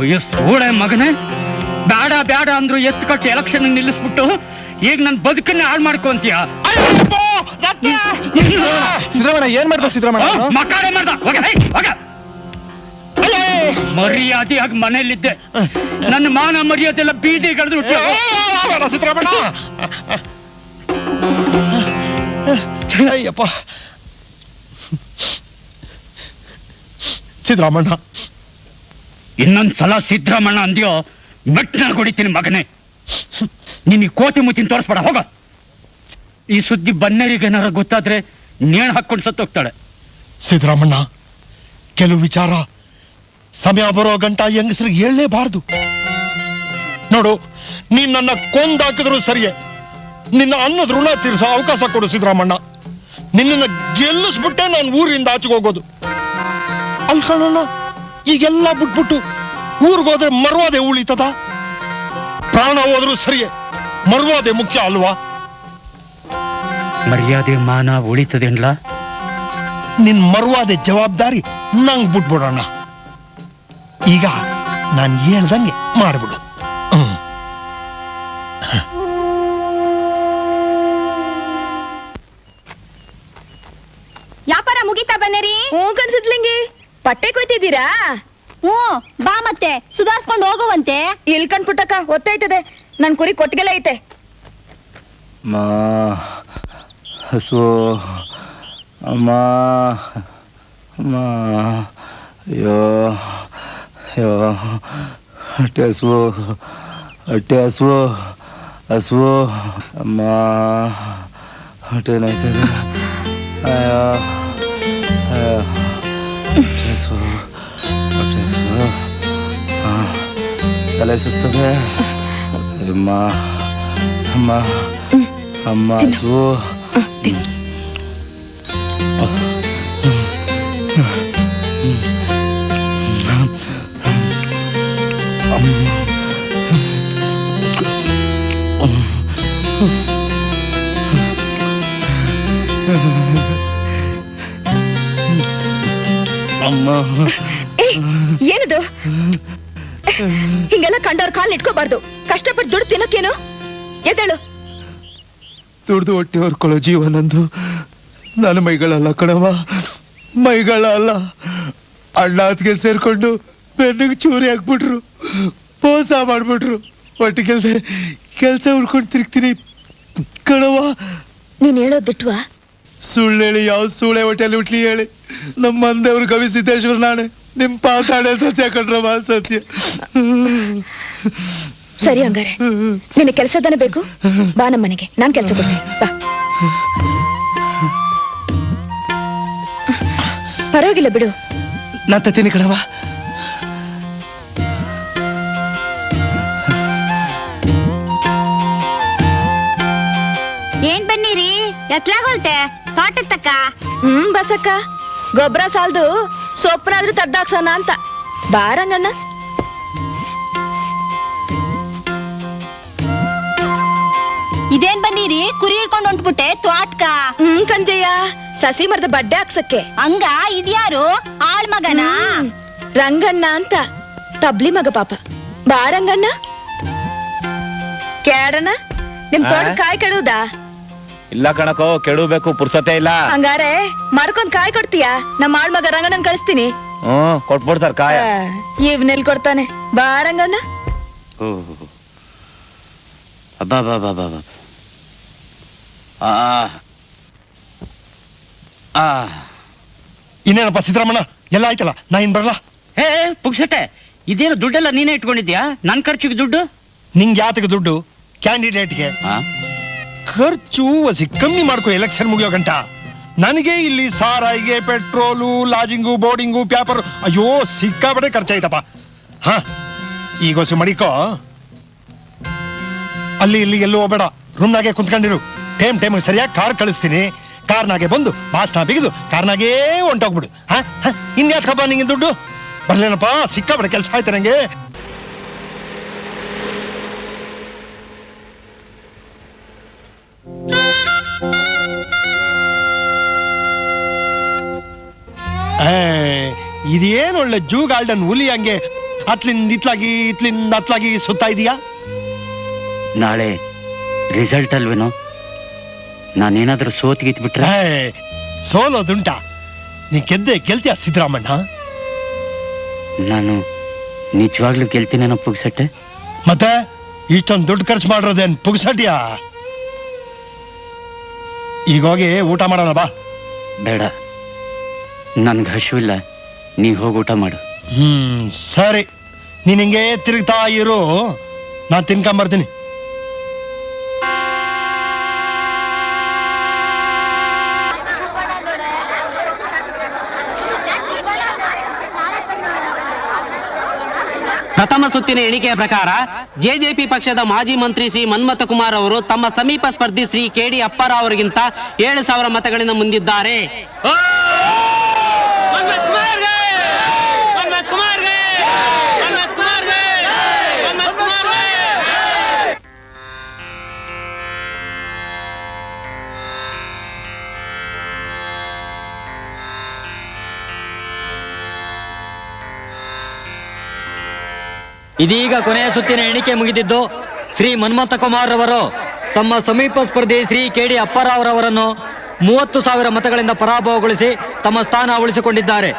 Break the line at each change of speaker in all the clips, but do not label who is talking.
ಅಯ್ಯೋ ಸೋಳೆ ಮಗನೇ, ಬೇಡ ಬೇಡ ಅಂದ್ರು ಎತ್ತು ಕಟ್ಟಿ ಎಲೆಕ್ಷನ್ ನಿಲ್ಲಿಸ್ಬಿಟ್ಟು ಈಗ ನನ್ ಬದುಕನ್ನೇ ಹಾಳು ಮಾಡ್ಕೊಂತೀಯ.
ಸಿದ್ದರಾಮಣ್ಣ ಏನ್ ಮಾಡ್ದ? ಸಿದ್ದರಾಮಣ್ಣ
ಮಕಾಡೆ ಮಾಡ್ದ. ಮರ್ಯಾದೆಯಾಗಿ ಮನೇಲಿದ್ದೆ, ನನ್ನ ಮಾನ ಮರ್ಯಾದೆಲ್ಲ ಬೀದಿಗಳೆದು.
ಸಿದ್ದರಾಮಣ್ಣ ಅಯ್ಯಪ್ಪ. ಸಿದ್ದರಾಮಣ್ಣ
ಇನ್ನೊಂದ್ಸಲ ಸಿದ್ದರಾಮಣ್ಣ ಅಂದ್ಯೋ ಮೆಟ್ನಲ್ಲಿ ಹೊಡಿತೀನಿ ಮಗನೇ. ನಿನಗೆ ಕೋತಿ ಮುತ್ತಿನ ತೋರಿಸ್ಬೇಡ, ಹೋಗ. ಈ ಸುದ್ದಿ ಬನ್ನೇರಿಗೆ ಏನಾರ ಗೊತ್ತಾದ್ರೆ ನೇಣು ಹಾಕೊಂಡು ಸತ್ತೋಗ್ತಾಳೆ.
ಸಿದ್ದರಾಮಣ್ಣ, ಕೆಲವು ವಿಚಾರ ಸಮಯ ಬರೋ ಗಂಟ ಹೆಂಗಸರಿಗೆ ಹೇಳಲೇಬಾರ್ದು. ನೋಡು, ನೀನ್ ನನ್ನ ಕೊಂದಾಕಿದ್ರು ಸರಿಯೇ, ನಿನ್ನ ಅನ್ನದ ಋಣ ತೀರಿಸೋ ಅವಕಾಶ ಕೊಡು ಸಿದ್ದರಾಮಣ್ಣ. ನಿನ್ನ ಗೆಲ್ಲಿಸ್ಬಿಟ್ಟೆ ನಾನು ಊರಿಂದ ಆಚೆಗೆ ಹೋಗೋದು. ಅಲ್ಕಣ್ಣ, ಈಗೆಲ್ಲ ಬಿಟ್ಬಿಟ್ಟು ಊರಿಗೋದ್ರೆ ಮರ್ವಾದೆ ಉಳಿತದ? ಪ್ರಾಣ ಹೋದ್ರು ಸರಿಯೇ, ಮರ್ವಾದೆ ಮುಖ್ಯ ಅಲ್ವಾ?
ಮರ್ಯಾದೆ ಮಾನ ಉಳಿತದೇನ್ಲ?
ನಿನ್ ಮರ್ವಾದೆ ಜವಾಬ್ದಾರಿ ನಂಗ್ ಬಿಟ್ಬಿಡೋಣ. ಈಗ ನಾನು ಹೇಳ್ದಂಗೆ ಮಾಡ್ಬಿಡು.
ವ್ಯಾಪಾರ ಮುಗಿತಾ ಬನ್ನೇರಿ? ಹ್ಞೂ ಕನ್ಸಿದ್ಲಿಂಗಿ. ಪಟ್ಟೆ ಕೊಯ್ತಿದ್ದೀರಾ? ಹ್ಞೂ ಬಾ, ಮತ್ತೆ ಸುಧಾರಿಸ್ಕೊಂಡು ಹೋಗುವಂತೆ. ಇಲ್ಲಿ ಕಣ್ಪುಟ್ಟಕ್ಕ ಒತ್ತೈತದೆ, ನನ್ ಕುರಿ ಕೊಟ್ಟಿಗೆಲ್ಲ ಐತೆ.
ಮಾ ಹಸು ಅಮ್ಮ, ಅಮ್ಮ, ಅಯ್ಯೋ ಅಯ್ಯೋ, ಹೊಟ್ಟೆ ಹಸುವು, ಹೊಟ್ಟೆ ಹಸುವು, ಹಸುವು, ಅಮ್ಮ, ಹೊಟ್ಟೆ ನೋಯ್ತದೆ. ಅಯ್ಯೋ ಅಯ್ಯೋ, ಹೊಟ್ಟೆ ಹಸುವು, ಹೊಟ್ಟೆ ಹಸುವು, ತಲೆ ಸುತ್ತದೆ. ಅಮ್ಮ ಅಮ್ಮ ಅಮ್ಮ, ಹಸುವು.
ಏನದು? ಹಿಂಗೆಲ್ಲ ಕಂಡವ್ರ ಕಾಲ್ ಇಟ್ಕೋಬಾರ್ದು. ಕಷ್ಟಪಟ್ಟು ದುಡ್ಡು ತಿನ್ನೋಕೇನು? ಎದ್ದೇಳು.
ದುಡ್ದು ಹೊಟ್ಟೆ ಹೊರ್ಕೊಳ್ಳೋ ಜೀವ ನಂದು. ನನ್ನ ಮೈಗಳಲ್ಲ ಕಣವ, ಮೈಗಳಲ್ಲ. ಅಣ್ಣ ಅತ್ತಿಗೆ ಸೇರ್ಕೊಂಡು ಬೆನ್ನಿಗೆ ಚೂರಿ ಹಾಕ್ಬಿಟ್ರು, ಮೋಸ ಮಾಡ್ಬಿಟ್ರು. ಒಟ್ಟಿಗೆಲ್ದೆ ಕೆಲಸ ಹುಡ್ಕೊಂಡು ತಿರುಗ್ತೀನಿ ಕಣವ.
ನೀನ್ ಹೇಳೋದಿಟ್ವಾ?
ಸುಳ್ಳು ಹೇಳಿ ಯಾವ ಸೂಳೆ ಹೊಟ್ಟೆಯಲ್ಲಿ ಹುಟ್ಲಿ ಹೇಳಿ? ನಮ್ಮ ಮಂದೇವ್ರು ಕವಿ ಸಿದ್ದೇಶ್ವರ ನಾಣೆ, ನಿಮ್ ಪಾತಾಡೆ ಸತ್ಯ ಕಣ್ರವ, ಸತ್ಯ.
ಸರಿ, ಹಂಗಾರೆ ನಿನ್ನ ಕೆಲಸದನೆ ಬೇಕು. ಬಾ ನಮ್ಮ ಮನೆಗೆ, ನಾನ್ ಕೆಲಸ ಕೊಡ್ತೀನಿ. ಬಾ. ಪರವಾಗಿಲ್ಲ ಬಿಡು,
ನಾನ್ ತತ್ತೀನಿ ಕಣವ.
ಏನ್ ಬನ್ನಿರಿ, ಎತ್ಲಾಗೋಲ್ತೆ ತೋಟದ ತಕ್ಕ? ಬಸಕ್ಕ, ಗೊಬ್ಬರ ಸಾಲ್ದು ಸೊಪ್ಪನಾದ್ರೂ ತದ್ದಾಕ್ಸೋಣ ಅಂತ. ಬಾರಂಗಣ್ಣ. ಇದೇನ್ ಬನ್ನಿರಿ, ಕುರಿ ಹಿಡ್ಕೊಂಡು ಹೊಂಟ್ಬಿಟ್ಟೆ ತೋಟಕ? ಕಂಜಯ್ಯ, ಸಸಿ ಮರದ ಬಡ್ಡೆ ಹಾಕ್ಸಕ್ಕೆ. ಹಂಗ ಇದ್ಯಾರು ಆಳ್ ಮಗನ? ರಂಗಣ್ಣ ಅಂತ, ತಬ್ಲಿ ಮಗ ಪಾಪ. ಬಾರಂಗಣ್ಣ. ಕೇಳಣ್ಣ, ನಿಮ್ ತೋಟ ಕಾಯಿ ಕೆಡುವುದಾ?
ಇಲ್ಲ ಕಣಕೋ, ಕೆಡಬೇಕು, ಪುರ್ಸತೆ ಇಲ್ಲ.
ಹಂಗಾರೆ ಮಾರ್ಕೊಂಡ್ ಕಾಯಿ ಕೊಡ್ತೀಯಾ? ನಮ್ಮ ಆಳ್ ಮಗ ರಂಗಣ್ಣನ್ ಕಳಿಸ್ತೀನಿ.
ಕೊಟ್ಬಿಡ್ತಾರ ಕಾಯ.
ಇವ್ನೆಲ್ ಕೊಡ್ತಾನೆ. ಬಾರಂಗಣ್ಣ.
ಅಬ್ಬಾ ಬಾ ಬಾ ಬಾ ಬಾ.
ಇನ್ನೇನಪ್ಪ ಸಿದ್ದರಾಮಣ್ಣ, ಎಲ್ಲ ಆಯ್ತಲ್ಲ, ನಾ ಇನ್ ಬರಲ್ಲ.
ಹೇ ಪುಗ್ಸಟ್ಟೆ, ಇದೇನು ದುಡ್ಡೆಲ್ಲ ನೀನೇ ಇಟ್ಕೊಂಡಿದ್ಯಾ? ನನ್ ಖರ್ಚಿಗೆ ದುಡ್ಡು?
ನಿಂಗೆ ಯಾತಕ್ಕೆ ದುಡ್ಡು? ಕ್ಯಾಂಡಿಡೇಟ್ಗೆ ಖರ್ಚು ವಸಿ ಕಮ್ಮಿ ಮಾಡ್ಕೋ. ಎಲೆಕ್ಷನ್ ಮುಗಿಯೋ ಗಂಟ ನನಗೆ ಇಲ್ಲಿ ಸಾರಾಯಿಗೆ, ಪೆಟ್ರೋಲು, ಲಾಜಿಂಗು, ಬೋರ್ಡಿಂಗು, ಪೇಪರ್, ಅಯ್ಯೋ ಸಿಕ್ಕಾಬಡೆ ಖರ್ಚಾಯ್ತಪ್ಪ. ಹಾ, ಈಗ ಹೊಸಿ ಮಡಿಕೋ. ಅಲ್ಲಿ ಇಲ್ಲಿ ಎಲ್ಲೂ ಹೋಗ್ಬೇಡ, ರೂಮ್ನಾಗೆ ಕುಂತ್ಕೊಂಡಿರು. ಟೈಮ್ ಸರಿಯಾಗಿ ಕಾರ್ ಕಳಿಸ್ತೀನಿ. ಕಾರ್ನಾಗೆ ಬಂದು ಬಾಸ್ನ ಬಿಗಿದು ಕಾರ್ನಾಗೇ ಹೊಂಟೋಗ್ಬಿಡು. ಇನ್ಯಾತ್ಕಪ್ಪ ನಿಂಗೆ ದುಡ್ಡು? ಬರ್ಲೇನಪ್ಪ, ಸಿಕ್ಕಾಬಡೆ ಕೆಲಸ ಆಯ್ತು ನಂಗೆ. ಇದೇನು ಒಳ್ಳೆ ಜೂ ಗಾರ್ಡನ್ ಹುಲಿ ಹಂಗೆ ಅತ್ಲಿಂದ ಅತ್ಲಾಗಿ ಸುತ್ತಾ ಇದೀಯಾ?
ನಾಳೆ ರಿಸಲ್ಟ್ ಅಲ್ವೇನೋ, ನಾನೇನಾದ್ರೂ ಸೋತ್ಗಿತ್ಬಿಟ್ರೆ
ಸೋಲೋದುಂಟ? ನೀ ಗೆಲ್ತೀಯ ಸಿದ್ದರಾಮಣ್ಣ?
ನಾನು ನಿಜವಾಗ್ಲೂ ಗೆಲ್ತೀನೇನೋ ಪುಗ್ಸಟ್ಟೆ.
ಮತ್ತೆ ಇಷ್ಟೊಂದು ದುಡ್ಡು ಖರ್ಚು ಮಾಡಿರೋದೇನ್ ಪುಗ್ಸಟ್ಯಾ? ಈಗ ಹೋಗಿ ಊಟ ಮಾಡೋಣ ಬಾ.
ಬೇಡ, ನನ್ಗೆ ಹಶುವಿಲ್ಲ, ನೀ ಹೋಗಿ ಊಟ ಮಾಡು.
ಸರಿ, ನೀನ್ ಹಿಂಗೆ ತಿರುಗ್ತಾ ಇರು, ನಾನ್ ತಿನ್ಕೊಂಬರ್ತೀನಿ.
ಪ್ರಥಮ ಸುತ್ತಿನ ಎಣಿಕೆಯ ಪ್ರಕಾರ ಜೆಜೆಪಿ ಪಕ್ಷದ ಮಾಜಿ ಮಂತ್ರಿ ಶ್ರೀ ಮನ್ಮಥ ಕುಮಾರ್ ಅವರು ತಮ್ಮ ಸಮೀಪ ಸ್ಪರ್ಧಿ ಶ್ರೀ ಕೆಡಿ ಅಪ್ಪಾರಾವ್ ಅವರಿಗಿಂತ 7,000 ಮತಗಳಿಂದ ಮುಂದಿದ್ದಾರೆ.
ಇದೀಗ ಕೊನೆಯ ಸುತ್ತಿನ ಎಣಿಕೆ ಮುಗಿದಿದ್ದು ಶ್ರೀ ಮನ್ಮಥ ಕುಮಾರ್ ಅವರು ತಮ್ಮ ಸಮೀಪ ಸ್ಪರ್ಧಿ ಶ್ರೀ ಕೆಡಿ ಅಪ್ಪಾರಾವ್ ಅವರನ್ನು 30,000 ಮತಗಳಿಂದ ಪರಾಭವಗೊಳಿಸಿ ತಮ್ಮ ಸ್ಥಾನ ಉಳಿಸಿಕೊಂಡಿದ್ದಾರೆ.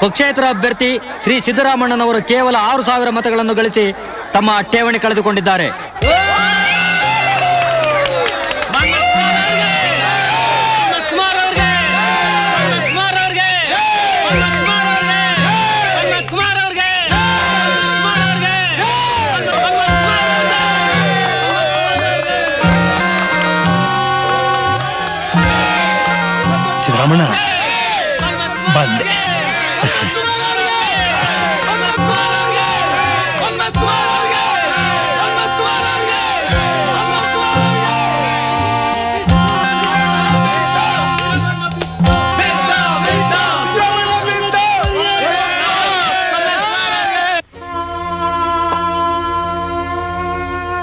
ಪಕ್ಷೇತರ ಅಭ್ಯರ್ಥಿ ಶ್ರೀ ಸಿದ್ದರಾಮಣ್ಣನವರು ಕೇವಲ 6,000 ಮತಗಳನ್ನು ಗಳಿಸಿ ತಮ್ಮ ಠೇವಣಿ ಕಳೆದುಕೊಂಡಿದ್ದಾರೆ.
ಸಿದ್ದರಾಮಣ್ಣ ಬಂದೆ.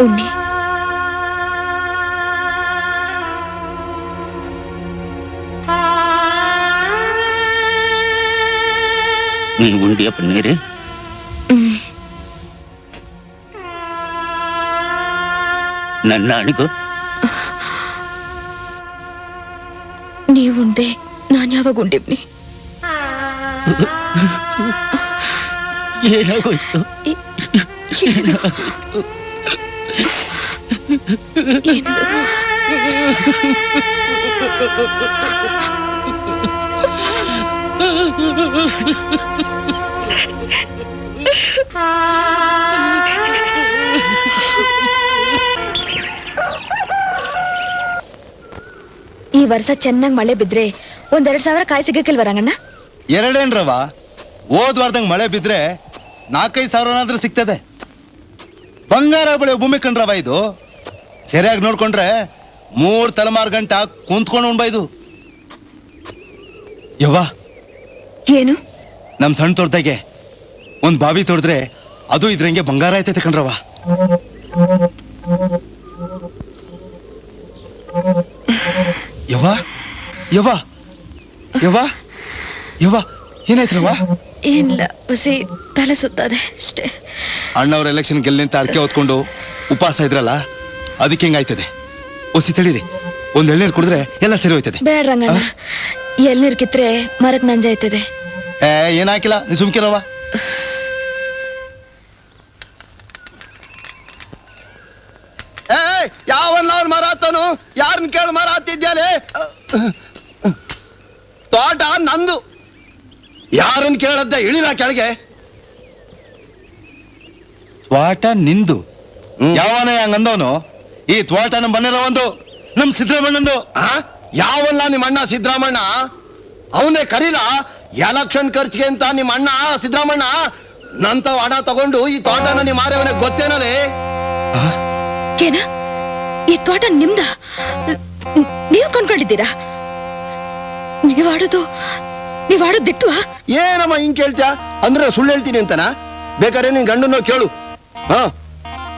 ಉಣ್ಣಿ,
ನೀನು ಉಂಡಿಯ ಪನ್ನೀರಿ? ನನ್ನ ಅಣಿಗು
ನೀವುಂಡೆ, ನಾನು ಯಾವಾಗ ಉಂಡಿಬ್ನಿ?
ಏನಾಗೋಯ್ತು?
ಈ ವರ್ಷ ಚೆನ್ನಾಗಿ ಮಳೆ ಬಿದ್ರೆ 1,000 ಕಾಯಿ ಸಿಗಕ್ಕಿಲ್ವ ರಂಗಣ್ಣ?
ಎರಡೇನ್ರವ, ಹೋದ್ ವಾರದಂಗ್ ಮಳೆ ಬಿದ್ರೆ 4-5 ಸಾವಿರನಾದ್ರೂ ಸಿಗ್ತದೆ. ಬಂಗಾರ ಬೆಳೆ ಭೂಮಿ ಕಂಡ್ರವ ಇದು. ಸರಿಯಾಗಿ ನೋಡ್ಕೊಂಡ್ರೆ 3 ತಲೆಮಾರು ಗಂಟ ಕುಂತ್ಕೊಂಡು ಉಣ್ಬ ಇದು. ಯವ್ವ,
ಏನು?
ನಮ್ ಸಣ್ಣ ತೋಟದಾಗೆ ಒಂದ್ ಬಾವಿ ತೋಡಿದ್ರೆ ಅದು ಇದ್ರಂಗೆ ಬಂಗಾರ ಆಯ್ತೈತೆ ಕಣ್ರವ. ಯವ್ವ ಯವ್ವ ಯವ್ವ ಯವ್ವ, ಏನಾಯ್ತ್ರವ?
ಏನಿಲ್ಲ, ಬಸಿ ತಲೆ ಸುತ್ತದೆ ಅಷ್ಟೇ.
ಅಣ್ಣವ್ರ ಎಲೆಕ್ಷನ್ ಗೆಲ್ಲಿಂತ ಅರ್ಕೆ ಹೊತ್ಕೊಂಡು ಉಪವಾಸ ಇದ್ರಲ್ಲ, ಅದಕ್ಕೆ ಹೆಂಗಾಯ್ತದೆ. ಒಸಿ ತಡೀರಿ, ಒಂದ್ ಎಳ್ನೀರು ಕುಡಿದ್ರೆ ಎಲ್ಲ ಸರಿ ಹೋಯ್ತದೆ.
ಬೇಡ ರಂಗಣ್ಣ, ಎಲ್ನೀರ್ ಕಿತ್ರೆ ಮರಕ್ ನಂಜಾಯ್ತದೆ.
ಏನಾಕಿಲ್ಲ, ನೀ ಸುಮ್ಕಿರವ. ಯಾವನ್ನ ಅವ್ನ ಮರ ಹತ್ತನು? ಯಾರನ್ನ ಕೇಳಿ ಮರ ಹತ್ತಿದ್ಯಾಲೆ? ತೋಟ ನಂದು, ಯಾರನ್ನ ಕೇಳದ್ದ ಇಳಿನ ಕೆಳಗೆ. ತ್ವಾಟ ನಿಂದು? ಯಾವನ ಹಂಗಂದವನು? ಈ ತ್ವಾಟ ನಮ್ ಬನ್ನಿರೋ ಒಂದು ನಮ್ ಸಿದ್ದರಾಮಣ್ಣಂದು.
ಯಾವಲ್ಲ ನಿಮ್ಮ ಅಣ್ಣ ಸಿದ್ದರಾಮಣ್ಣ? ಅವನೇ ಕರೀಲ ಎಲೆಕ್ಷನ್ ಖರ್ಚಿಗೆ ಅಂತ ನಿಮ್ಮ ಅಣ್ಣ ಸಿದ್ದರಾಮಣ್ಣ ನಂತ ಹಣ ತಗೊಂಡು ಈ ತೋಟನ ನಿಮ್ಮ ಮಾರವನಿಗೆ ಗೊತ್ತೇನಲ್ಲಿ?
ಏನ ಈ ತೋಟ ನಿಮ್ದ? ನೀವು ಕೊಂಡ್ಕೊಂಡಿದ್ದೀರಾ? ನೀವಾಡೋದು ದಿಟ್ಟುವ?
ಏನಮ್ಮ ಹಿಂಗ್ ಕೇಳ್ತ್ಯಾ? ಅಂದ್ರೆ ಸುಳ್ಳು ಹೇಳ್ತೀನಿ ಅಂತನ? ಬೇಕಾದ್ರೆ ನಿನ್ ಗಂಡನ ಕೇಳು.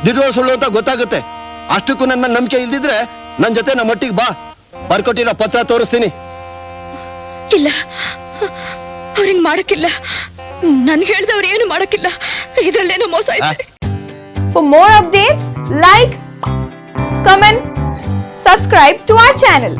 ದಿಟ್ಟು ಸುಳ್ಳು ಅಂತ ಗೊತ್ತಾಗುತ್ತೆ. ಅಷ್ಟಕ್ಕೂ ನನ್ನ ಮೇಲೆ ನಂಬಿಕೆ ಇಲ್ದಿದ್ರೆ ನನ್ ಜೊತೆ ನಮ್ಮ ಒಟ್ಟಿಗೆ ಬಾ, ಬರ್ಕೊಟ್ಟಿರೋ ಪತ್ರ ತೋರಿಸ್ತೀನಿ.
ಇಲ್ಲ, ಅವ್ರಿಂಗ್ ಮಾಡಕ್ಕಿಲ್ಲ. ನನ್ ಹೇಳ್ದವ್ರು ಏನು ಮಾಡಕ್ಕಿಲ್ಲ, ಇದ್ರಲ್ಲೇನೋ ಮೋಸ ಇದೆ.
For more updates, like, comment, subscribe to our channel.